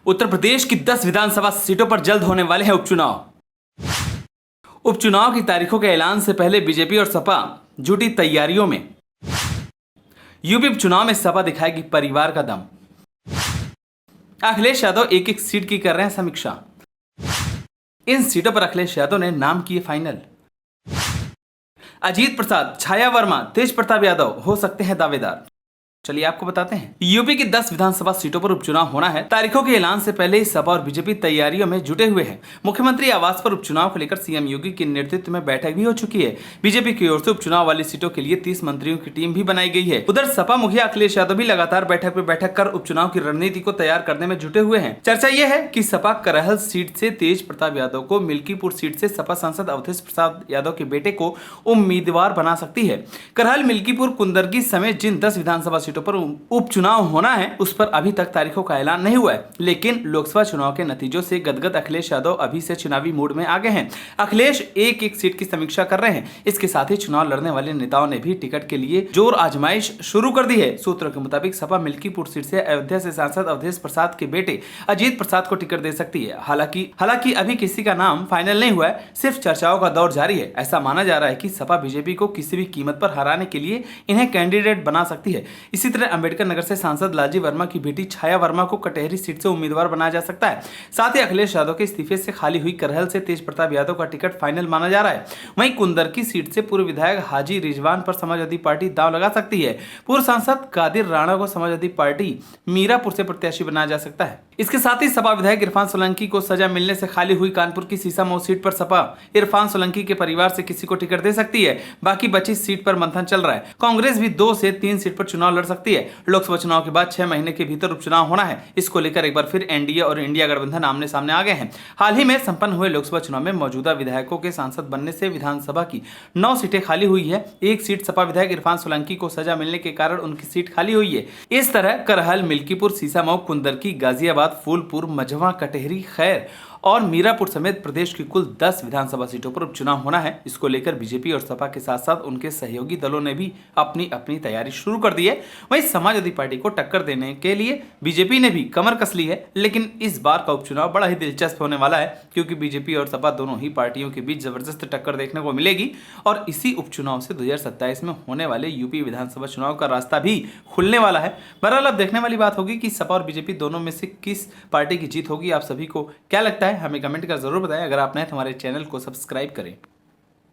उत्तर प्रदेश की 10 विधानसभा सीटों पर जल्द होने वाले हैं उपचुनाव। उपचुनाव की तारीखों के ऐलान से पहले बीजेपी और सपा जुटी तैयारियों में। यूपी उपचुनाव में सपा दिखाएगी परिवार का दम। अखिलेश यादव एक एक सीट की कर रहे हैं समीक्षा। इन सीटों पर अखिलेश यादव ने नाम किए फाइनल। अजीत प्रसाद, छाया वर्मा, तेज प्रताप यादव हो सकते हैं दावेदार। चलिए आपको बताते हैं। यूपी की 10 विधानसभा सीटों पर उपचुनाव होना है। तारीखों के ऐलान से पहले ही सपा और बीजेपी तैयारियों में जुटे हुए हैं। मुख्यमंत्री आवास पर उपचुनाव को लेकर सीएम योगी के नेतृत्व में बैठक भी हो चुकी है। बीजेपी की ओर से उपचुनाव वाली सीटों के लिए 30 मंत्रियों की टीम भी बनाई गई है। उधर सपा मुखिया अखिलेश यादव भी लगातार बैठक पे बैठक कर उपचुनाव की रणनीति को तैयार करने में जुटे हुए हैं। चर्चा यह है कि सपा करहल सीट से तेज प्रताप यादव को, मिल्कीपुर सीट से सपा सांसद अवधेश प्रसाद यादव के बेटे को उम्मीदवार बना सकती है। करहल, मिल्कीपुर, कुंदरगी समेत जिन 10 विधानसभा सीटों पर उपचुनाव होना है उस पर अभी तक तारीखों का ऐलान नहीं हुआ है, लेकिन लोकसभा चुनाव के नतीजों से गदगद अखिलेश यादव अभी से चुनावी मूड में आ गए हैं। अखिलेश एक एक सीट की समीक्षा कर रहे हैं। इसके साथ ही चुनाव लड़ने वाले नेताओं ने भी टिकट के लिए जोर आजमाइश शुरू कर दी है। सूत्रों के मुताबिक सपा मिल्कीपुर सीट से अयोध्या से सांसद अवधेश प्रसाद के बेटे अजीत प्रसाद को टिकट दे सकती है। हालांकि अभी किसी का नाम फाइनल नहीं हुआ है, सिर्फ चर्चाओं का दौर जारी है। ऐसा माना जा रहा है कि सपा बीजेपी को किसी भी कीमत पर हराने के लिए इन्हें कैंडिडेट बना सकती है। इसी तरह अंबेडकर नगर से सांसद लालजी वर्मा की बेटी छाया वर्मा को कटहरी सीट से उम्मीदवार बनाया जा सकता है। साथ ही अखिलेश यादव के इस्तीफे से खाली हुई करहल से तेज प्रताप यादव का टिकट फाइनल माना जा रहा है। वहीं कुंदरकी सीट से पूर्व विधायक हाजी रिजवान पर समाजवादी पार्टी दांव लगा सकती है। पूर्व सांसद कादिर राणा को समाजवादी पार्टी मीरापुर से प्रत्याशी बनाया जा सकता है। इसके साथ ही सपा विधायक इरफान सोलंकी को सजा मिलने से खाली हुई कानपुर की सीसामऊ सीट पर सपा इरफान सोलंकी के परिवार से किसी को टिकट दे सकती है। बाकी बची सीट पर मंथन चल रहा है। कांग्रेस भी 2 से 3 सीट पर चुनाव लड़ सकती है। लोकसभा चुनाव के बाद 6 महीने के भीतर उपचुनाव होना है। इसको लेकर एक बार फिर एनडीए और इंडिया गठबंधन आमने सामने आ गए हैं। हाल ही में संपन्न हुए लोकसभा चुनाव में मौजूदा विधायकों के सांसद बनने से विधानसभा की 9 सीटें खाली हुई है। एक सीट सपा विधायक इरफान सोलंकी को सजा मिलने के कारण उनकी सीट खाली हुई है। इस तरह करहल, मिल्कीपुर, सीसामऊ, कुंदरकी, गाजियाबाद, फूलपुर, मझवा, कटहरी, खैर और मीरापुर समेत प्रदेश की कुल 10 विधानसभा सीटों पर उपचुनाव होना है। इसको लेकर बीजेपी और सपा के साथ साथ उनके सहयोगी दलों ने भी अपनी अपनी तैयारी शुरू कर दी है। वहीं समाजवादी पार्टी को टक्कर देने के लिए बीजेपी ने भी कमर कस ली है। लेकिन इस बार का उपचुनाव बड़ा ही दिलचस्प होने वाला है, क्योंकि बीजेपी और सपा दोनों ही पार्टियों के बीच जबरदस्त टक्कर देखने को मिलेगी और इसी उपचुनाव से 2027 में होने वाले यूपी विधानसभा चुनाव का रास्ता भी खुलने वाला है। बहरहाल अब देखने वाली बात होगी कि सपा और बीजेपी दोनों में से किस पार्टी की जीत होगी। आप सभी को क्या लगता है हमें कमेंट कर जरूर बताएं। अगर आप नए तो हमारे चैनल को सब्सक्राइब करें।